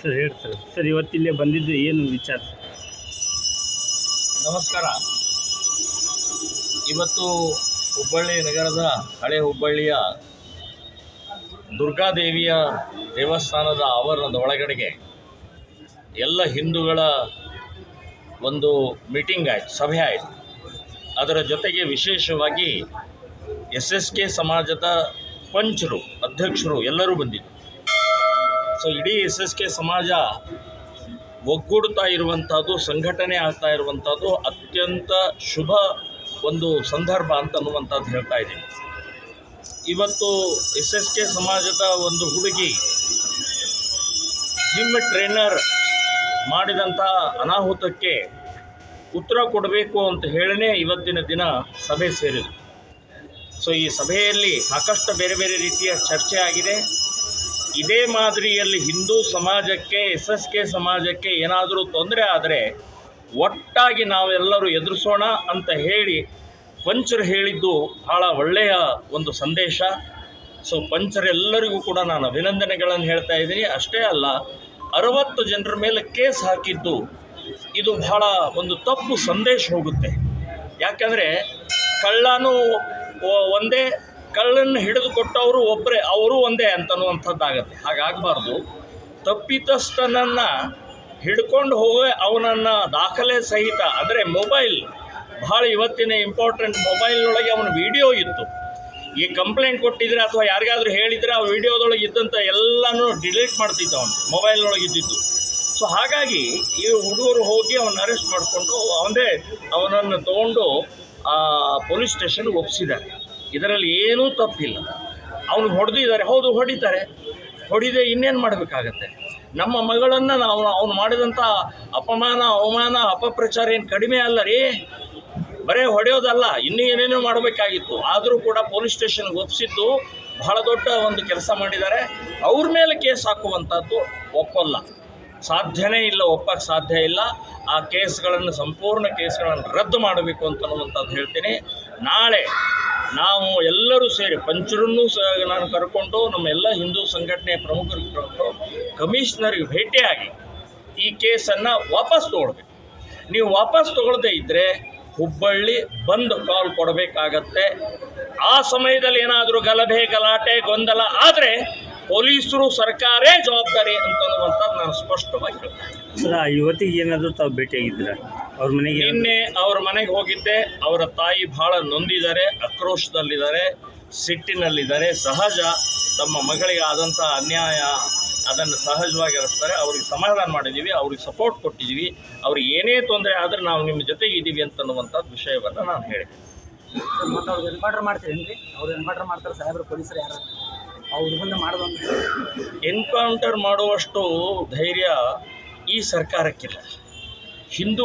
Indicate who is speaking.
Speaker 1: Sir ಹೇಳಿ sir ಇವತ್ತಿಲ್ಲೇ ಬಂದಿದ್ದು ಏನು ವಿಚಾರ?
Speaker 2: ನಮಸ್ಕಾರ. ಇವತ್ತು ಹುಬ್ಬಳ್ಳಿ ನಗರದ ಹಳೆ ಹುಬ್ಬಳ್ಳಿಯ ದುರ್ಗಾದೇವಿಯ ದೇವಸ್ಥಾನದ ಆವರಣದ ಒಳಗಡೆಗೆ ಎಲ್ಲ ಹಿಂದೂಗಳ ಒಂದು ಮೀಟಿಂಗ್ ಆಯಿತು, ಸಭೆ ಆಯಿತು. ಅದರ ಜೊತೆಗೆ ವಿಶೇಷವಾಗಿ SSK ಸಮಾಜದ ಪಂಚರು, ಅಧ್ಯಕ್ಷರು ಎಲ್ಲರೂ ಬಂದಿದ್ದರು. ಸೊ ಇಡೀ SSK ಸಮಾಜ ಒಗ್ಗೂಡ್ತಾ ಇರುವಂಥದ್ದು, ಸಂಘಟನೆ ಆಗ್ತಾ ಇರುವಂಥದ್ದು ಅತ್ಯಂತ ಶುಭ ಒಂದು ಸಂದರ್ಭ ಅಂತ ಅನ್ನುವಂಥದ್ದು ಹೇಳ್ತಾ ಇದ್ದೀನಿ. ಇವತ್ತು SSK ಸಮಾಜದ ಒಂದು ಹುಡುಗಿ ಜಿಮ್ ಟ್ರೈನರ್ ಮಾಡಿದಂಥ ಅನಾಹುತಕ್ಕೆ ಉತ್ತರ ಕೊಡಬೇಕು ಅಂತ ಹೇಳಿನೇ ಇವತ್ತಿನ ದಿನ ಸಭೆ ಸೇರಿದೆ. ಸೊ ಈ ಸಭೆಯಲ್ಲಿ ಸಾಕಷ್ಟು ಬೇರೆ ಬೇರೆ ರೀತಿಯ ಚರ್ಚೆ ಆಗಿದೆ. ಇದೇ ಮಾದರಿಯಲ್ಲಿ ಹಿಂದೂ ಸಮಾಜಕ್ಕೆ, SSK ಸಮಾಜಕ್ಕೆ ಏನಾದರೂ ತೊಂದರೆ ಆದರೆ ಒಟ್ಟಾಗಿ ನಾವೆಲ್ಲರೂ ಎದುರಿಸೋಣ ಅಂತ ಹೇಳಿ ಪಂಚರು ಹೇಳಿದ್ದು ಭಾಳ ಒಳ್ಳೆಯ ಒಂದು ಸಂದೇಶ. ಸೊ ಪಂಚರೆಲ್ಲರಿಗೂ ಕೂಡ ನಾನು ಅಭಿನಂದನೆಗಳನ್ನು ಹೇಳ್ತಾ ಇದ್ದೀನಿ. ಅಷ್ಟೇ ಅಲ್ಲ, 60 ಜನರ ಮೇಲೆ ಕೇಸ್ ಹಾಕಿದ್ದು ಇದು ಬಹಳ ಒಂದು ತಪ್ಪು ಸಂದೇಶ ಹೋಗುತ್ತೆ. ಯಾಕಂದರೆ ಕಳ್ಳನೂ ಒಂದೇ, ಕಳ್ಳನ್ನು ಹಿಡಿದು ಕೊಟ್ಟವರು ಒಬ್ಬರೇ, ಅವರು ಒಂದೇ ಅಂತನ್ನುವಂಥದ್ದಾಗತ್ತೆ. ಹಾಗಾಗಬಾರ್ದು. ತಪ್ಪಿತಸ್ಥನನ್ನು ಹಿಡ್ಕೊಂಡು ಹೋಗಿ ಅವನನ್ನು ದಾಖಲೆ ಸಹಿತ, ಅಂದರೆ ಮೊಬೈಲ್ ಭಾಳ ಇವತ್ತಿನ ಇಂಪಾರ್ಟೆಂಟ್, ಮೊಬೈಲ್ನೊಳಗೆ ಅವನ ವಿಡಿಯೋ ಇತ್ತು. ಈ ಕಂಪ್ಲೇಂಟ್ ಕೊಟ್ಟಿದ್ರೆ ಅಥವಾ ಯಾರಿಗಾದ್ರೂ ಹೇಳಿದರೆ ಆ ವಿಡಿಯೋದೊಳಗೆ ಇದ್ದಂಥ ಎಲ್ಲನೂ ಡಿಲೀಟ್ ಮಾಡ್ತಿದ್ದ ಅವನು, ಮೊಬೈಲ್ನೊಳಗೆ ಇದ್ದಿದ್ದು. ಸೊ ಹಾಗಾಗಿ ಈ ಹುಡುಗರು ಹೋಗಿ ಅವನ್ನ ಅರೆಸ್ಟ್ ಮಾಡಿಕೊಂಡು ಅವನನ್ನು ತೊಗೊಂಡು ಪೊಲೀಸ್ ಸ್ಟೇಷನ್ಗೆ ಒಪ್ಪಿಸಿದ್ದಾರೆ. ಇದರಲ್ಲಿ ಏನೂ ತಪ್ಪಿಲ್ಲ. ಅವನು ಹೊಡೆದಿದ್ದಾರೆ, ಹೌದು ಹೊಡಿತಾರೆ, ಹೊಡಿದೆ ಇನ್ನೇನು ಮಾಡಬೇಕಾಗತ್ತೆ. ನಮ್ಮ ಮಗಳನ್ನು ಅವನು ಮಾಡಿದಂಥ ಅಪಮಾನ, ಅವಮಾನ, ಅಪಪ್ರಚಾರ ಏನು ಕಡಿಮೆ ಅಲ್ಲ ರೀ. ಬರೀ ಹೊಡೆಯೋದಲ್ಲ, ಇನ್ನೂ ಏನೇನೋ ಮಾಡಬೇಕಾಗಿತ್ತು. ಆದರೂ ಕೂಡ ಪೊಲೀಸ್ ಸ್ಟೇಷನ್ಗೆ ಒಪ್ಪಿಸಿದ್ದು ಬಹಳ ದೊಡ್ಡ ಒಂದು ಕೆಲಸ ಮಾಡಿದ್ದಾರೆ. ಅವ್ರ ಮೇಲೆ ಕೇಸ್ ಹಾಕುವಂಥದ್ದು ಒಪ್ಪಲ್ಲ, ಸಾಧ್ಯನೇ ಇಲ್ಲ, ಒಪ್ಪಕ್ಕೆ ಸಾಧ್ಯ ಇಲ್ಲ. ಆ ಕೇಸ್ಗಳನ್ನು, ಸಂಪೂರ್ಣ ಕೇಸ್ಗಳನ್ನು ರದ್ದು ಮಾಡಬೇಕು ಅಂತನ್ನುವಂಥದ್ದು ಹೇಳ್ತೀನಿ. ನಾಳೆ ನಾವು ಎಲ್ಲರೂ ಸೇರಿ ಪಂಚರನ್ನೂ ನಾನು ಕರ್ಕೊಂಡು, ನಮ್ಮ ಎಲ್ಲ ಹಿಂದೂ ಸಂಘಟನೆಯ ಪ್ರಮುಖರಿಗೆ ಕರ್ಕೊಂಡು ಕಮಿಷನರ್ಗೆ ಭೇಟಿಯಾಗಿ ಈ ಕೇಸನ್ನು ವಾಪಸ್ ತೊಗೊಳ್ಬೇಕು. ನೀವು ವಾಪಸ್ ತೊಗೊಳ್ಳದೇ ಇದ್ದರೆ ಹುಬ್ಬಳ್ಳಿ ಬಂದ್ ಕಾಲ್ ಕೊಡಬೇಕಾಗತ್ತೆ. ಆ ಸಮಯದಲ್ಲಿ ಏನಾದರೂ ಗಲಭೆ, ಗಲಾಟೆ, ಗೊಂದಲ ಆದರೆ ಪೊಲೀಸರು, ಸರ್ಕಾರೇ ಜವಾಬ್ದಾರಿ ಅಂತನ್ನುವಂಥದ್ದು ನಾನು ಸ್ಪಷ್ಟವಾಗಿ ಹೇಳ್ತೇನೆ.
Speaker 1: ಸರ್ ಯುವತಿಗೆ ಏನಾದರೂ ತಾವು ಭೇಟಿಯಾಗಿದ್ದೀರ? ಅವ್ರ ಮನೆಗೆ
Speaker 2: ನಿನ್ನೆ ಅವ್ರ ಮನೆಗೆ ಹೋಗಿದ್ದೆ. ಅವರ ತಾಯಿ ಭಾಳ ನೊಂದಿದ್ದಾರೆ, ಆಕ್ರೋಶದಲ್ಲಿದ್ದಾರೆ, ಸಿಟ್ಟಿನಲ್ಲಿದ್ದಾರೆ. ಸಹಜ, ತಮ್ಮ ಮಗಳಿಗೆ ಆದಂಥ ಅನ್ಯಾಯ ಅದನ್ನು ಸಹಜವಾಗಿ ಎದುರಿಸ್ತಾರೆ. ಅವ್ರಿಗೆ ಸಮಾಧಾನ ಮಾಡಿದ್ದೀವಿ, ಅವ್ರಿಗೆ ಸಪೋರ್ಟ್ ಕೊಟ್ಟಿದ್ದೀವಿ. ಅವ್ರಿಗೆ ಏನೇ ತೊಂದರೆ ಆದರೆ ನಾವು ನಿಮ್ಮ ಜೊತೆಗೆ ಇದ್ದೀವಿ ಅಂತನ್ನುವಂಥದ್ದು ವಿಷಯವನ್ನು ನಾನು ಹೇಳಿದೆ.
Speaker 3: ಮತ್ತು ಅವ್ರಿಗೆ ಎನ್ಕೌಂಟರ್ ಮಾಡ್ತೀರೇನ್ರಿ? ಅವ್ರು ಎನ್ಕೌಂಟರ್ ಮಾಡ್ತಾರೆ ಸಾಹೇಬರು, ಪೊಲೀಸರು ಯಾರು ಅವ್ರು ಬಂದು ಮಾಡೋದೊಂದು
Speaker 2: ಎನ್ಕೌಂಟರ್ ಮಾಡುವಷ್ಟು ಧೈರ್ಯ ಈ ಸರ್ಕಾರಕ್ಕಿಲ್ಲ. ಹಿಂದೂ